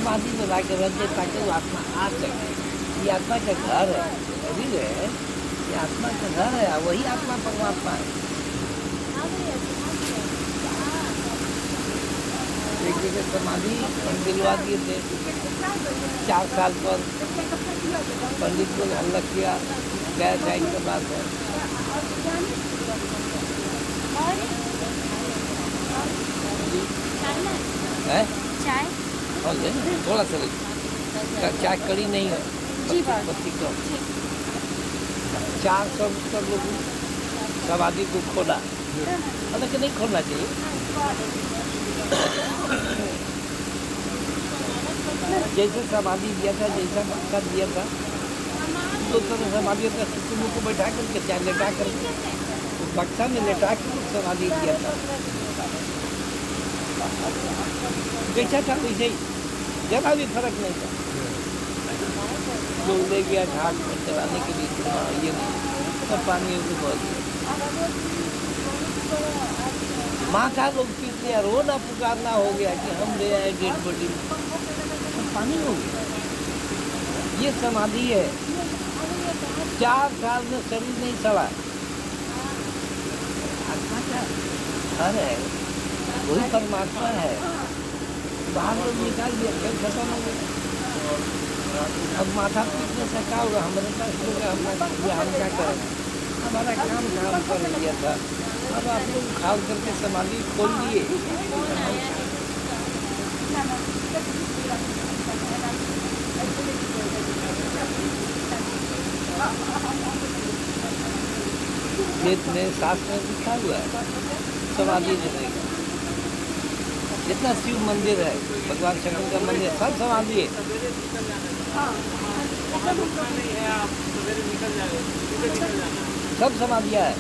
समाधि में ला के रख दे ताकि वो आत्मा आ सके। ये आत्मा का घर है, समझ गए? ये आत्मा का घर है, वही आत्मा परमात्मा है। एक जगह समाधि दिलवा दिए थे, 4 साल पर पंडित को हल्ला किया, गैर टाइम के बाद है। चाय और थोड़ा सा चाय कड़ी नहीं है, पत्ती कम। 400 लोग समाधि को खोला, हालांकि नहीं खोलना चाहिए। जैसे समाधि दिया था, जैसा मकसद दिया था, तो समाधि का कुटुंब को बैठा करके चाहे लेटा करके उस बक्सा में लेटा के समाधि दिया था। जैसा था वैसे ही, जरा भी फर्क नहीं था। लोग ले गया घाट पर चलाने के लिए, ये नहीं सब पानी से बह गया। माथा लोग पीते, रोना पुकारना हो गया कि हम ले आए डेड बॉडी, पानी हो गया। ये समाधि है। 4 साल में शरीर नहीं सड़ा, आत्मा का घर है, वही परमात्मा है। बाहर लोग निकाल दिया, खेल खत्म हो गया। अब माथा पीटने से क्या होगा? हमारे पास लोग हम क्या करें? हमारा काम कर लिया था। अब आप लोग खाल करके समाधि खोल लिए। वेद में शास्त्र में लिखा हुआ है समाधि देने का। जितना शिव मंदिर है, भगवान शंकर का मंदिर, सब समाधि है। सब समाधियाँ है,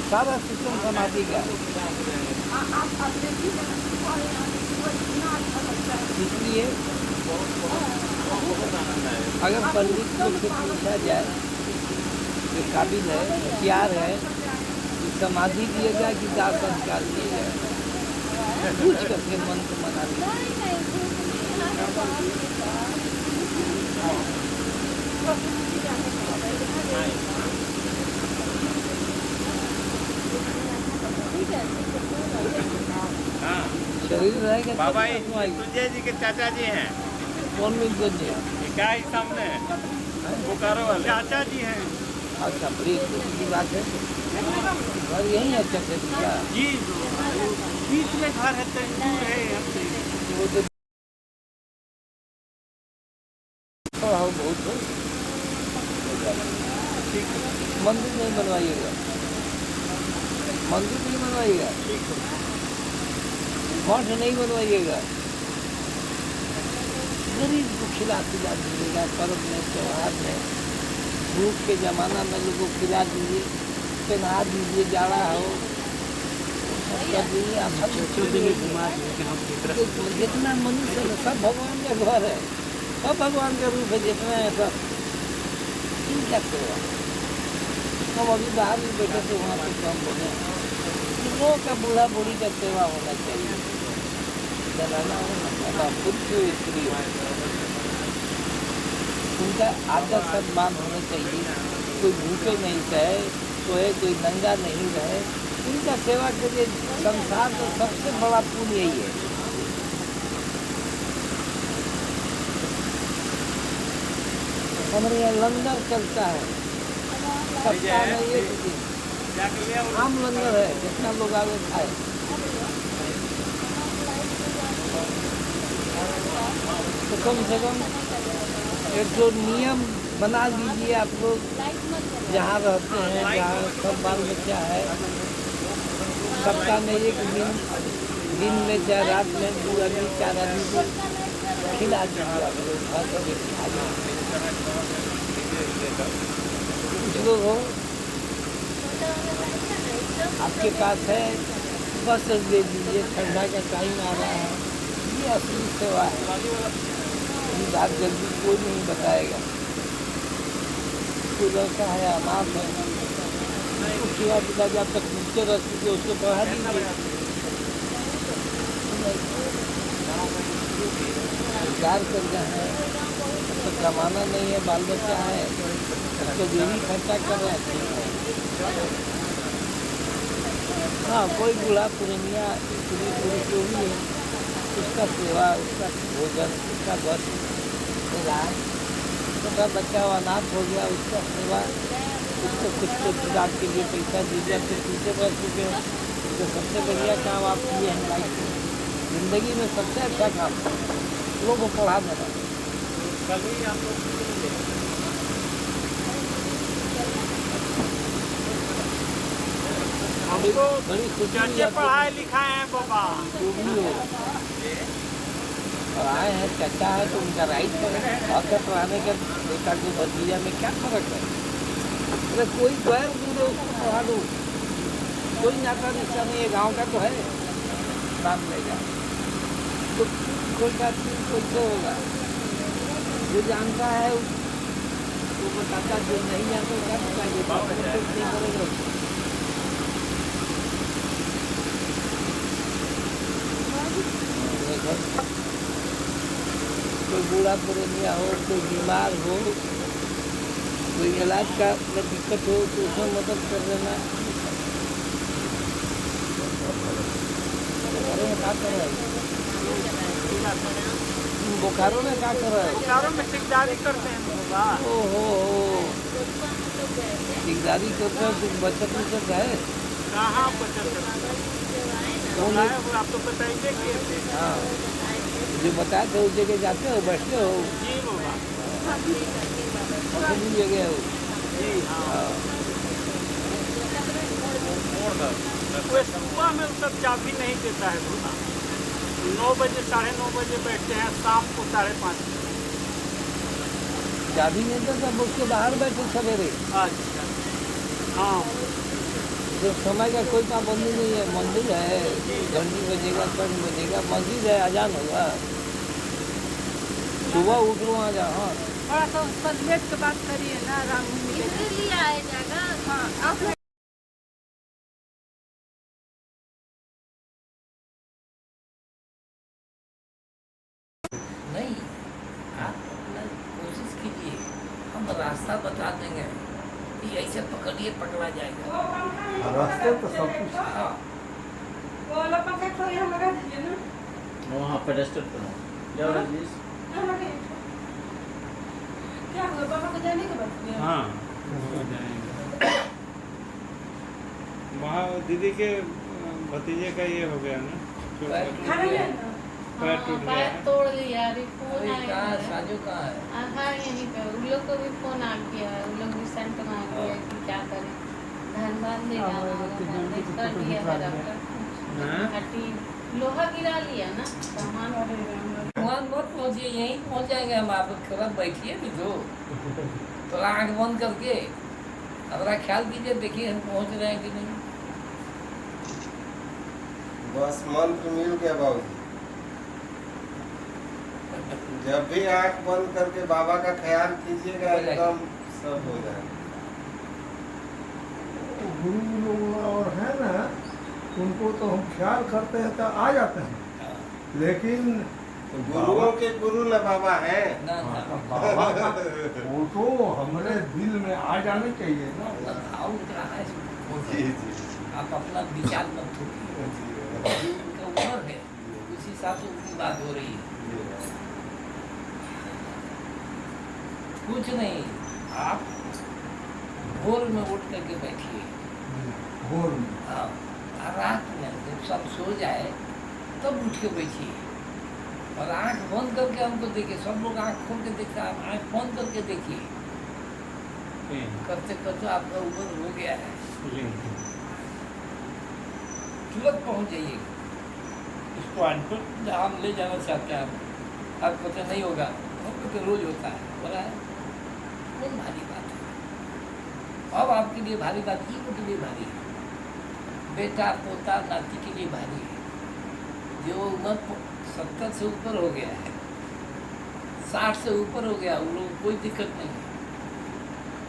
सारा सिस्टम समाधि का। इसलिए अगर पंडित को से पूछा जाए, जो काबिल है, होशियार है, कि समाधि दिएगा कि दाह संस्कार दिएगा, पूछ करके मन को मना लीजिए। शरीर रहेगा बाबा संजय जी के चाचा जी हैं। कौन मिल जी? क्या ही सामने बोकारो वाले चाचा जी हैं। अच्छा, बड़ी की बात है। घर यही है चाचा जी का? जी, बीच में घर है, दूर है हमसे। वो तो थोड़ा हो बहुत हो। मंदिर नहीं बनवाइएगा, मंदिर नहीं बनवाइएगा, मठ नहीं बनवाइएगा। गरीब को खिला पिला दीजिएगा, पर्व में त्योहार में, भूख के ज़माना में लोगों को खिला दीजिए, पहना दीजिए, जाड़ा हो कर दीजिए। आप घुमा जितना मनुष्य है सब भगवान का घर है, सब भगवान का रूप है, जितना है सब इनका सेवा। हम अभी बाहर भी बैठे थे, वहाँ पे कम बोले लोगों का बूढ़ा बूढ़ी का सेवा होना चाहिए, जलाना होना, पुरुष स्त्री उनका आदर सम्मान होना चाहिए। कोई भूखे नहीं रहे, कोई नंगा नहीं रहे, इनका सेवा करिए। संसार का सबसे बड़ा पुण्य यही है। हमारे यहाँ लंगर चलता है सप्ताह में 1 दिन, आम लंगर है, जितना लोग आगे खाए। तो कम से कम एक जो नियम बना लीजिए आप लोग, जहाँ रहते हैं, जहाँ सब बाल बच्चा है, सप्ताह में 1 दिन में चाहे रात में 2 आदमी 4 आदमी को खिला दीजिए। आप लोग घर पर खा कुछ लोग हो आपके पास है, बस दे दीजिए, ठंडा का टाइम आ रहा है, ये असली सेवा है। ये बात जल्दी कोई नहीं बताएगा। कोई लड़का है, अनाथ है, उसको खिला पिला जब तक नीचे रख दीजिए, उसको पढ़ा दीजिए। रोजगार कर रहे हैं, तो कमाना नहीं है, बाल बच्चा है तो जो भी खर्चा कर रहे हैं ठीक है। हाँ, कोई बूढ़ा पुरनिया स्त्री पुरुष जो भी है उसका सेवा, उसका भोजन, उसका वस्त्र, इलाज, छोटा बच्चा अनाथ हो गया उसका सेवा, उसको कुछ किताब के लिए पैसा दीजिए तो पीछे बढ़ चुके हैं। तो सबसे बढ़िया काम आप किए हैं लाइफ में, ज़िंदगी में सबसे अच्छा काम लोगों को पढ़ा देना। कल ही आप लोग हमको बड़ी खुशी हुई चर्चे आपको। पढ़ाए लिखाए हैं बाबा। जो भी हो पढ़ाए हैं, चचा है तो उनका राइट है, और क्या पढ़ाने के बेटा को भतीजा में क्या फर्क है। अरे कोई गैर दूर है उसको पढ़ा दो, कोई नाता रिश्ता नहीं है, गाँव का तो है, काम लेगा तो कोई का कोई तो होगा। जो जानता है वो बताता, जो नहीं जानता क्या बताएंगे। कोई बूढ़ा पुरनिया हो, कोई बीमार हो, कोई इलाज का में दिक्कत हो तो उसमें मदद कर देना। बोकारो में क्या कर रहा है? बोकारो में क्या कर रहा है? बोकारो में ठेकेदारी करते हैं बाबा। ओहो, ठेकेदारी करते हैं तो बचत उचत है? कहाँ बचत करते हैं? आप तो बताइए किए थे। हाँ, जो बताए थे उस जगह जाते हो, बैठते हो? जी बाबा, भी जगह हो? जी हाँ। वो सुबह में सब चाबी नहीं देता है बाबा। 9 बजे 9:30 बजे बैठते हैं, शाम को 5:30 चाबी नहीं तो सब उसके बाहर बैठे सवेरे। अच्छा हाँ, जो समय का कोई पाबंदी नहीं है, मंदिर है, घंटी बजेगा, कंठ बजेगा, मस्जिद है, अजान होगा, सुबह उठ लो आ जा। हाँ, थोड़ा सा उस पर लेट के बात करिए ना, राम इसीलिए आए जाएगा। हाँ, आप नहीं, आप अपना कोशिश कीजिए, हम रास्ता बता देंगे कि ऐसे पकड़िए, पकड़ा जाएगा। रास्ते तो सब कुछ हाँ, वहाँ पेडेस्टर पर क्या रजीश क्या हुआ, पापा को जाने के बाद? हाँ हो जाएंगे। वहाँ दीदी के भतीजे का ये हो गया ना, पैर टूट खाना गया। ले ना। पैर टूट गया पैर है। तोड़ लिया, अभी फोन अरे कहाँ है? आया। साजू कहाँ है? हाँ यहीं पे उन लोग को भी फोन आ गया है, उन लोग भी सेंट मांग रहे हैं कि क्या करें। धनबाद ले जाना होगा, बंदेज कर दिया है डॉक्टर। हाँ? हड्डी लोहा गिरा लिया ना, सामान वहाँ मत पहुँचिए, यहीं पहुँच जाएंगे हम। आप थोड़ा बैठिए भी तो, थोड़ा आँख बंद करके हमारा ख्याल कीजिए, देखिए हम पहुँच रहे हैं कि नहीं। बस मंत्र मिल गया बाबूजी। जब भी आंख बंद करके बाबा का ख्याल कीजिएगा, एकदम सब हो जाएगा। गुरु लोग और है ना, उनको तो हम ख्याल करते हैं तो आ जाते हैं, लेकिन तो गुरुओं के गुरु न बाबा है। ना ना, बाबा का वो तो हमारे दिल में आ जाने चाहिए ना। भाव कहाँ है? जी जी आप अपना विचार मत थोपिए, उनका उम्र है, उस हिसाब से उनकी बात हो रही है। कुछ नहीं, आप भोर में उठ करके बैठिए। भोर में हाँ, और रात में जब सब सो जाए तब उठ के बैठिए और आंख बंद करके हमको देखिए। सब लोग आंख खोल के देखते हैं, आप आंख बंद करके देखिए। करते करते आपका उम्र हो गया है, तुरंत पहुंच जाइए इस पॉइंट पर जहाँ हम ले जाना चाहते हैं। आप कहते नहीं होगा, हमको तो रोज होता है, बोला है कौन भारी बात है। अब आपके लिए भारी बात ही के लिए भारी है, बेटा पोता नाती के लिए भारी है। जो उम्र 70 से ऊपर हो गया है, 60 से ऊपर हो गया, उन लोगों को कोई दिक्कत नहीं है।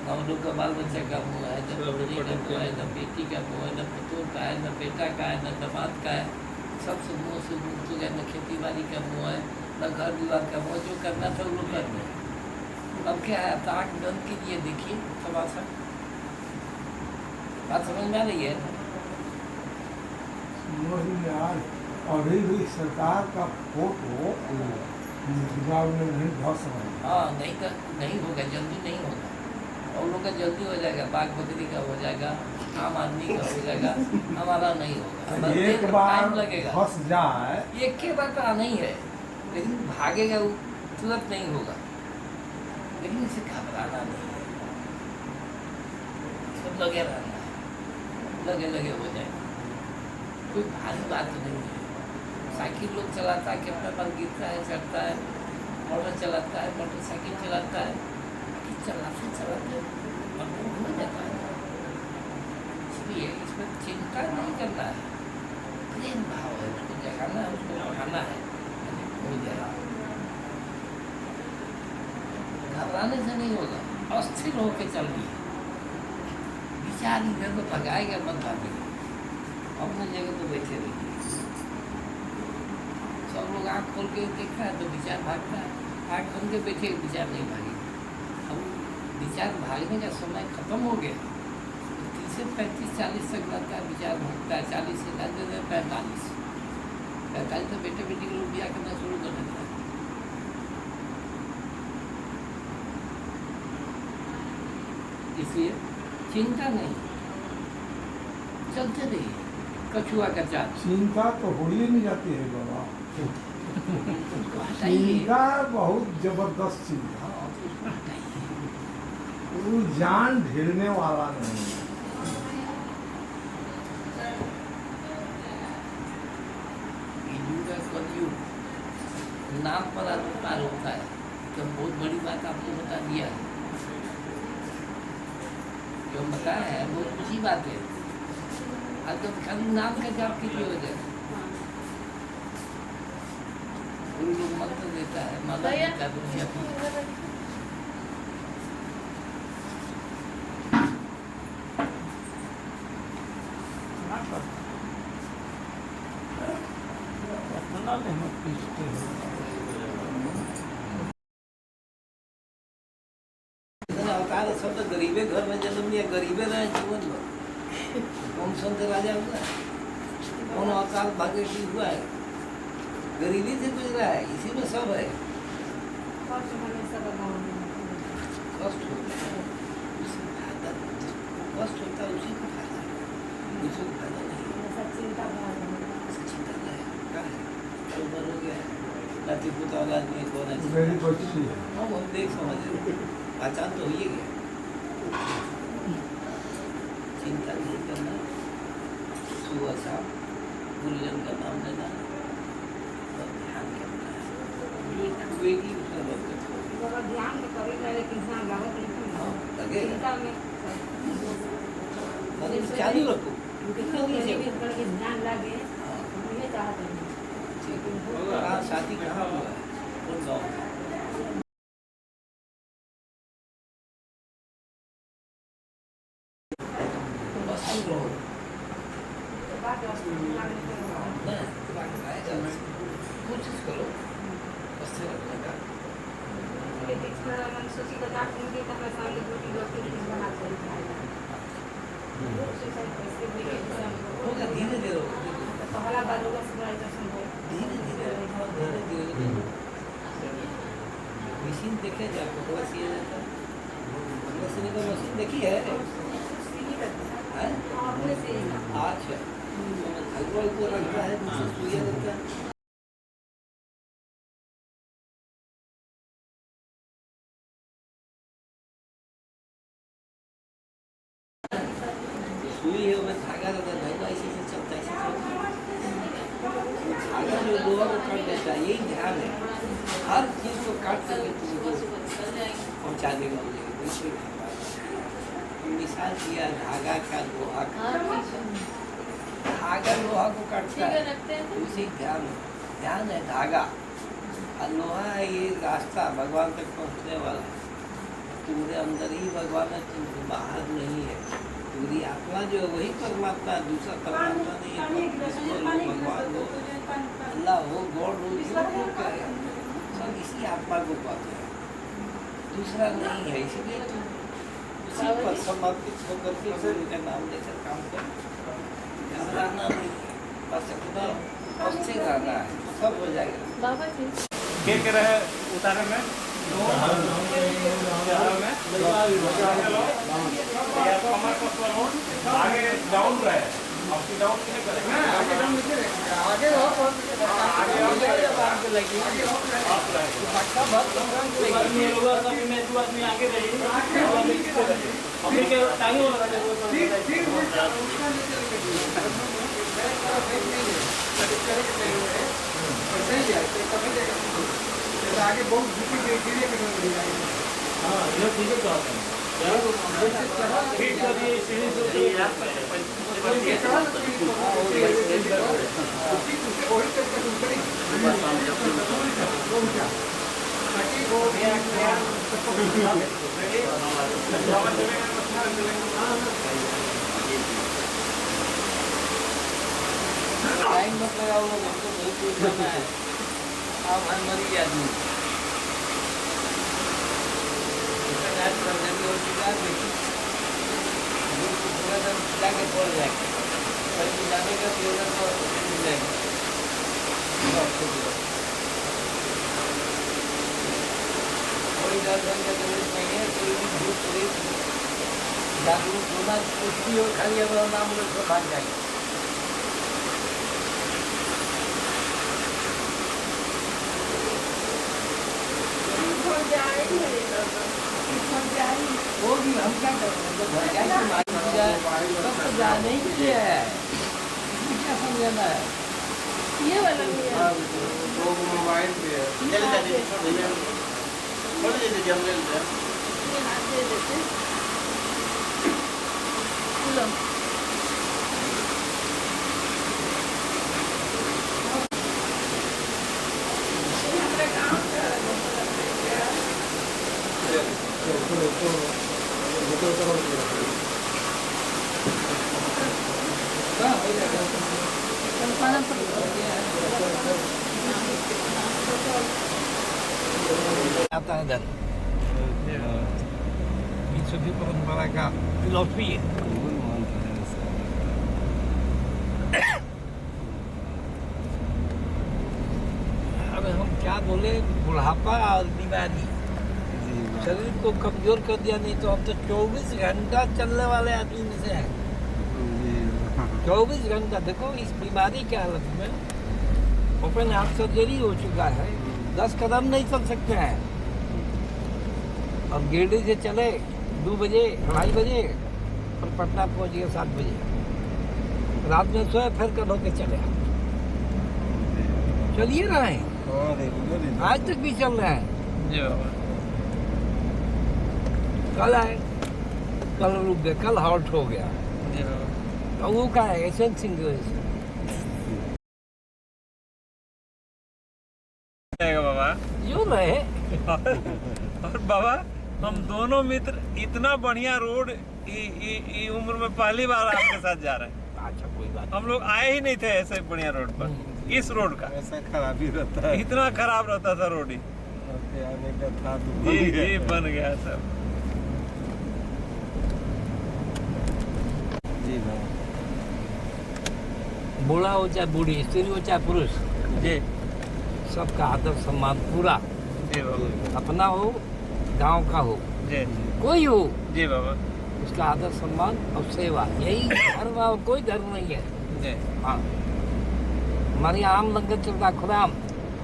न उन लोग का बाल बच्चा का मुँह है, न पत्नी का मुँह है, न बेटी का मुँह है, न पुतों का है, न बेटा का है, न दामाद का है। सबसे मुँह से मुँह तो गया, न खेती बाड़ी का मुँह है, न घर विवाह का, वो जो करना था वो कर दिया। अब क्या है, अब आँख बंद कीजिए, देखिए तमाशा। बात समझ में आ रही है? वही यार, अभी भी सरकार का फोटो दिमाग में नहीं धस रहा है। हाँ, नहीं होगा, जल्दी नहीं होगा। और लोग का जल्दी हो जाएगा, बाघ बकरी का हो जाएगा, आम आदमी का हो जाएगा, हमारा नहीं होगा। बस एक टाइम बार लगेगा। धस जाए, एक के बार तो नहीं है, लेकिन भागेगा वो, तुरंत नहीं होगा। लेकिन इसे घबराना नहीं है, सब लगे रहना है, लगे लगे हो जाएगा। कोई भारी बात नहीं है। साइकिल लोग चलाता है, कितना बार गिरता है, चढ़ता है, मोटर चलाता है, मोटरसाइकिल चलाता है, चलाते चलाते मतलब हो जाता है। इसलिए इसमें चिंता नहीं करना है, प्रेम भाव है, उसको जगाना है, उसको बढ़ाना है, हो जाएगा। घबराने से नहीं होगा, अस्थिर होकर चलिए। विचार इधर तो भगाएगा मत भागेगा, अपनी जगह तो बैठे रहिए। सब लोग आँख खोल के देखता है तो विचार भागता है, आँख खोल के बैठे विचार नहीं भागेगा। अब विचार भागने का समय खत्म हो गया, 30 से 35-40 तक लगता है विचार भागता है, 40 से लगते हैं 45 तो बेटे बेटी के लोग ब्याह करना शुरू कर देता है। इसलिए चिंता नहीं, चलते रहिए, कछुआ का चाल। चिंता तो हो ही नहीं जाती है बाबा। उसको हटाइए। चिंता बहुत जबरदस्त चीज है, हाँ, तो उसको हटाइए। वो जान ढेरने वाला नहीं है। ये युग है कलयुग, नाम पर आदमी पार होता है। तो बहुत बड़ी बात आपको बता दिया है, जो बताया है बहुत ऊँची बात है। आज तो खाली नाम का जाप कीजिए हो जाए। गुरु लोग मंत्र देता है, माला देता है, दुनिया की। अवतार सब तो गरीबे घर में जन्म लिया, गरीबे रहे जीवन भर। कौन संत राजा हुआ है, कौन अवतार भाग्य की हुआ है, गरीबी से गुजरा है, इसी में सब है। कष्ट होता है, उसी को फायदा, कष्ट होता है उसी को फायदा, दूसरे को फायदा नहीं। चिंता नहीं क्या है, कल बन हो गया नाती पोता औलाद में कौन है मेरी बच्ची है, हम देख समझ रहे, पहचान तो हो ही गया। चिंता नहीं करना, सुबह शाम गुरुजन का नाम लेना और ध्यान करना है। एक वेगी उसका बरकत होगी। ध्यान तो करेगा लेकिन ध्यान लागत हाँ, नहीं लगेगा। चिंता में मतलब चालू रखो, कितना नहीं चाहिए। ध्यान लगे हाँ, ये चाहते हैं। ठीक है। कहाँ शादी कहाँ हुआ है, कौन गाँव में? बस हम रहो कोशिश करो अच्छे रखने का। होगा धीरे धीरे धीरे मशीन देखे जाए कपड़ा सिया जाता है, कपड़ा सिलने का मशीन देखी है? अच्छा, धागा को रखता है, दूसरा सुइया देता है। सुई है उसमें धागा रहता है, धागा इसी से चलता है, इसी से धागा जो लोहा को काट देता है, यही ध्यान है। हर चीज को काट करके तुमको पहुंचा देगा। मिसाल दिया धागा का, लोहा का, धागा लोहा को काटता है, उसी ध्यान है धागा, और लोहा है ये रास्ता भगवान तक पहुंचने वाला है। तुम्हारे अंदर ही भगवान है, तुमसे बाहर नहीं है। पूरी आत्मा जो है वही परमात्मा, दूसरा परमात्मा नहीं है। ईश्वर हो, भगवान हो, अल्लाह हो, गॉड हो, जो है महात्मा को पाते हैं, दूसरा नहीं है। इसलिए तुम उसी पर समर्पित होकर के गुरु का नाम लेकर काम करो, घबराना नहीं है, बस अपना स्थिर रहना है, सब हो जाएगा। बाबा जी के रहे उतारे में आगे डाउन रहे, आपकी डाउन नहीं करेंगे, आगे आगे बहुत गिरे के हाँ ये ठीक है। टाइम मत लगाओ लोग, हमको बहुत दूर जाना है। आप मरी आदमी सर्जरी हो चुका है, पूरा दिन जाके पड़ जाएगा, कल जाने का योजना तो मिल जाएगा। कोई डर का जरूरत नहीं है, कोई भी भूत प्रेत जागरूक होना कुछ भी हो, खाली अपना नाम लोग सब भाग जाएंगे। वो भी हम क्या करें, जब भर जाए तो मारी जाए, सब तो जाने ही के लिए है, इसमें क्या समझाना है। ये वाला भी है। दो मोबाइल पे है। ये हाथ दे छोड़ दीजिए, हम ले लेते हैं। ये हाथ दे देते लो। आता है इधर विश्व परंपरा का फिलॉसफी है। अब हम क्या बोले, बुढ़ापा और बीमारी शरीर को कमजोर कर दिया। नहीं तो अब तो 24 घंटा चलने वाले आदमी में से है। 24 घंटा देखो, इस बीमारी के हालत में ओपन हार्ट सर्जरी हो चुका है, 10 कदम नहीं चल सकते हैं। और गिरडी से चले 2 बजे 2:30 बजे और पटना पहुंच गए 7 बजे। रात में सोए, फिर कल होके चले, चलिए रहे हैं, आज तक भी चल रहे हैं। कल आए, कल रुक गए, कल हॉल्ट हो गया। तो वो का है यशवंत सिंह की वजह से। बाबा यूँ रहे। और बाबा हम दोनों मित्र इतना बढ़िया रोड ई उम्र में पहली बार आपके साथ जा रहे हैं। अच्छा कोई बात हम लोग आए ही नहीं थे ऐसे बढ़िया रोड पर। इस रोड का ऐसा खराब ही रहता है। इतना खराब रहता था रोड ही। आने का था तो जी बन गया सब। जी भाई, बूढ़ा हो चाहे बूढ़ी, स्त्री हो चाहे पुरुष, जी सबका आदर सम्मान पूरा, जी बाबा, अपना हो गांव का हो, जी कोई हो, जी बाबा, उसका आदर सम्मान और सेवा, यही धर्म और कोई धर्म नहीं है। जी हाँ, हमारे यहाँ आम लंगर चलता खुराम,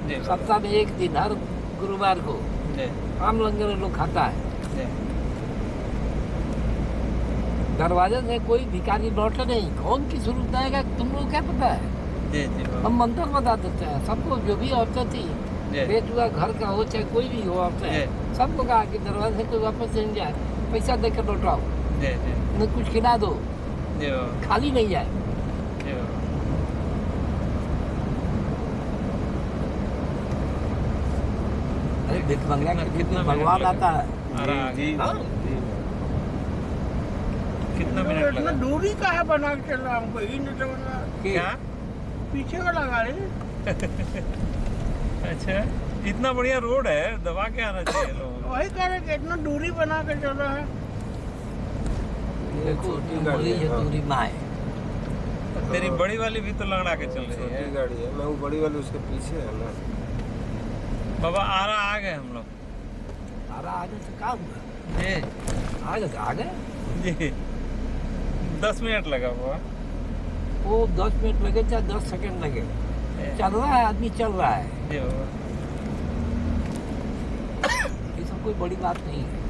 जी सप्ताह में एक दिन हर गुरुवार को जी आम लंगर लोग खाता है। जी दरवाजे से कोई भिखारी लौटे नहीं, कौन किस रूप देगा तुम लोग क्या पता है। जी बाबा, हम मंत्र बता देते हैं सबको, जो भी औरतें थी, जी बेटुआ घर का हो चाहे कोई भी हो औरतें, सबको कहा कि दरवाजे से कोई वापस नहीं जाए, पैसा देकर लौटाओ, जी न कुछ खिला दो, जी बाबा, खाली नहीं जाए। जी बाबा। अरे भिख मंगा के कितना भगवान मिनट आता है। जी हाँ। कितना मिनट लगा? दूरी का है बना के चल रहा हमको ही नहीं समझ रहा। कि क्या? पीछे वाला गाड़ी अच्छा इतना बढ़िया रोड है, दबा के आना चाहिए लोगों को। वही कह रहे कि इतना दूरी बना के चल रहा है। ये छोटी गाड़ी ये है, हाँ। दूरी में है। तेरी बड़ी वाली भी तो लंगड़ा के चल रही छोटी है। गाड़ी है, मैं वो बड़ी वाली उसके पीछे है ना। बाबा आरा आ गए हम लोग। अरे आगे से क्या हुआ? जी आगे जी 10 मिनट लगा हुआ। वो 10 मिनट लगे चाहे 10 सेकंड लगे, चल रहा है, आदमी चल रहा है। जी बाबा। ये सब कोई बड़ी बात नहीं है।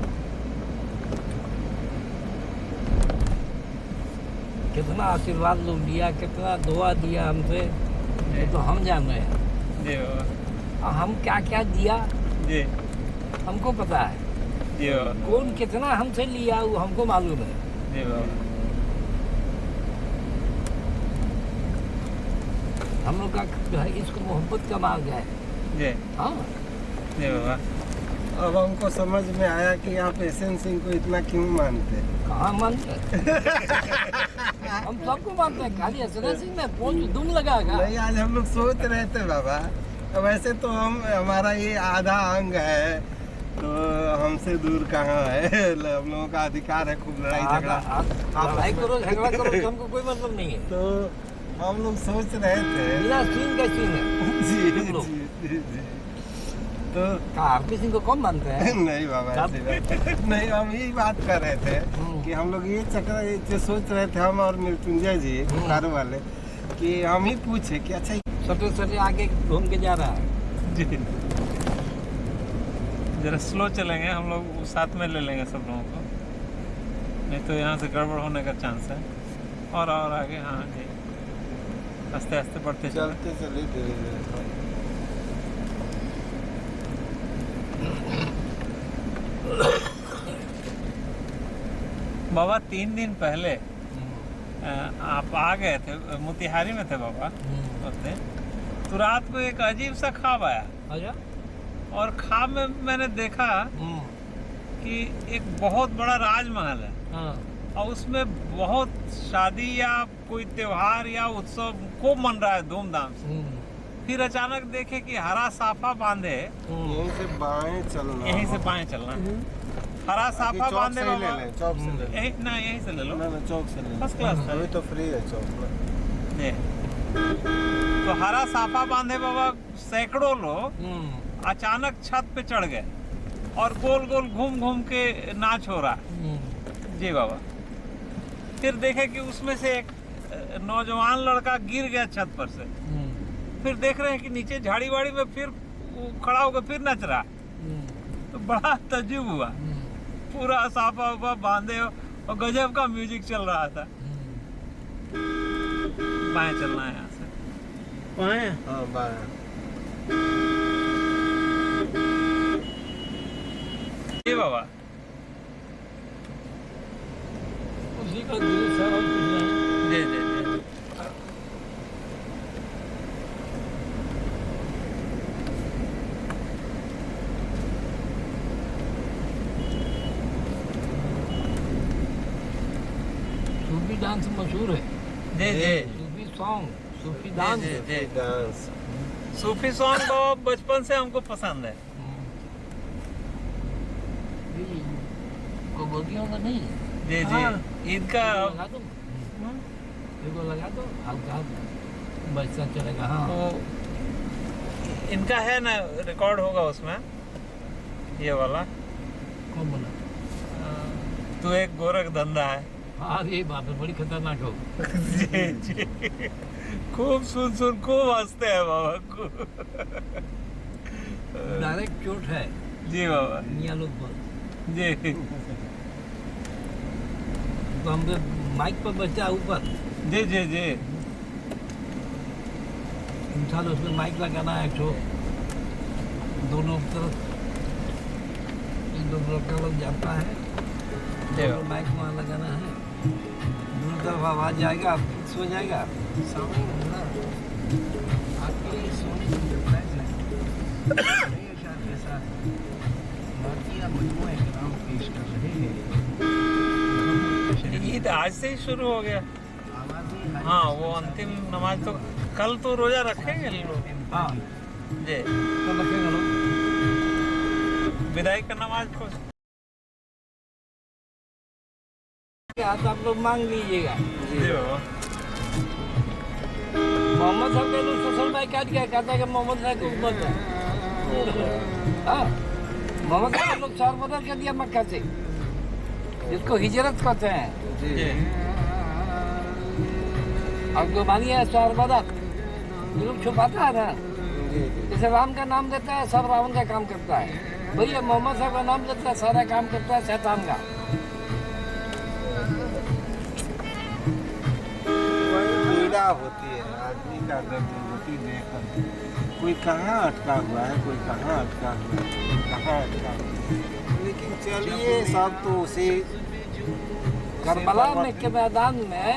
कितना आशीर्वाद लोग दिया, कितना दुआ दिया हमसे, ये तो हम जान रहे हैं। जी बाबा। और हम क्या क्या दिया जी हमको पता है। जी बाबा। कौन कितना हमसे लिया वो हमको मालूम है। जी बाबा। हम लोग का जो है इसको मोहब्बत का मार्ग है। जी हाँ, जी बाबा। अब हमको समझ में आया कि आप एसएन सिंह को इतना क्यों मानते हैं। कहाँ मानते हम सबको मानते हैं, खाली असरा सिंह में कौन दुम लगाएगा। नहीं, आज हम लोग सोच रहे थे बाबा, वैसे तो हमारा ये आधा अंग है, तो हमसे दूर कहाँ है। हम लोगों का अधिकार है खूब लड़ाई झगड़ा। लड़ाई करो झगड़ा करो, हमको कोई मतलब नहीं है। तो हम लोग सोच रहे थे बिना सीन का सीन है। जी हम लोग। जी जी। तो आरपी सिंह को कम मानते हैं। नहीं बाबा, ऐसी बात नहीं, हम यही बात कर रहे थे कि हम लोग ये चक्कर सोच रहे थे, हम और मृत्युंजय जी कार वाले, कि हम ही पूछे कि अच्छा सटे सटे आगे घूम के जा रहा है। जी जरा स्लो चलेंगे हम लोग, साथ में ले लेंगे सब लोगों को, नहीं तो यहाँ से गड़बड़ होने का चांस है। और आगे, हाँ जी, आस्ते आस्ते बढ़ते चलते चले धीरे धीरे। बाबा 3 दिन पहले आप आ गए थे, मोतिहारी में थे बाबा उतने, तो रात को एक अजीब सा ख्वाब आया। अच्छा। और ख्वाब में मैंने देखा कि एक बहुत बड़ा राजमहल है, हाँ। और उसमें बहुत शादी या कोई त्योहार या उत्सव खूब मन रहा है धूमधाम से। फिर अचानक देखे कि हरा साफा बांधे, यहीं से बाएं चलना, यहीं से बाएं चलना, हरा साफा बांधे बाबा, चौक से ले यही ना, यहीं से ले लो, ना चौक से ले फर्स्ट क्लास था अभी तो फ्री है चौक में। जी। तो हरा साफा बांधे बाबा, सैकड़ों लोग अचानक छत पे चढ़ गए और गोल गोल घूम घूम के नाच हो रहा। जी बाबा। फिर देखे कि उसमें से एक नौजवान लड़का गिर गया छत पर से। फिर देख रहे हैं कि नीचे झाड़ी वाड़ी में फिर वो खड़ा होकर फिर नच रहा। तो बड़ा तजुब हुआ, पूरा साफा उफा बांधे और गजब का म्यूजिक चल रहा था। बाएं चलना है यहाँ से, बाएं, हाँ बाएं। जी बाबा। उसी का दिल सर और कुछ नहीं। जी जी जी। सूफी डांस मशहूर है। जी जी। सूफी सॉन्ग, सूफी डांस। जी, जी। डांस, सूफी सॉन्ग तो बचपन से हमको पसंद है। गोदियों का नहीं। जी जी। हाँ। ईद का लगा दो, देखो लगा दो, हल्का बचता चलेगा। हाँ। तो इनका है ना, रिकॉर्ड होगा उसमें, ये वाला, कौन बोला? तू एक गोरख धंधा है। हाँ, ये बात है, बड़ी खतरनाक हो। जी जी। खूब सुन खूब हंसते हैं बाबा खूब। डायरेक्ट चोट है जी बाबा। मियाँ लोग पर। जी तो हम पे माइक पर बचा ऊपर, जी जी जी। इंसान उसमें माइक लगाना है, जो दोनों तरफ दोनों तरफ जाता है, दोनों माइक वहाँ लगाना है, दोनों तरफ आवाज जाएगा, फिक्स हो जाएगा। साउंड ना आपके लिए सोनी इंटरप्राइज है, नए अशार के साथ भारतीय मजमूए के नाम पेश कर रहे हैं। ईद आज से ही शुरू हो गया। आवाज़ें हाँ, वो अंतिम नमाज तो कल तो रोजा रखेंगे लोग। हाँ, जी। कब रखेगा लोग? विदाई का नमाज को हाथ आप लोग मांग लीजिएगा। जी बाबा। मोहम्मद साहब के लोग सोशल भाई क्या कहता है कि मोहम्मद साहब को उम्मत है। हाँ, मोहम्मद साहब लोग शहर बदल कर दिया मक्का से, जिसको हिजरत कहते हैं। जी और जो मानिए शहर बदल ये लोग छुपाता है ना, जैसे राम का नाम देता है सब रावण का काम करता है, भैया मोहम्मद साहब का नाम देता है सारा काम करता है शैतान का। पीड़ा होती है आदमी का दर्द होती देखकर, कोई कहाँ अटका हुआ है, कोई कहाँ अटका हुआ है, कहाँ अटका हुआ है। लेकिन चलिए सब तो उसी करबला में के मैदान में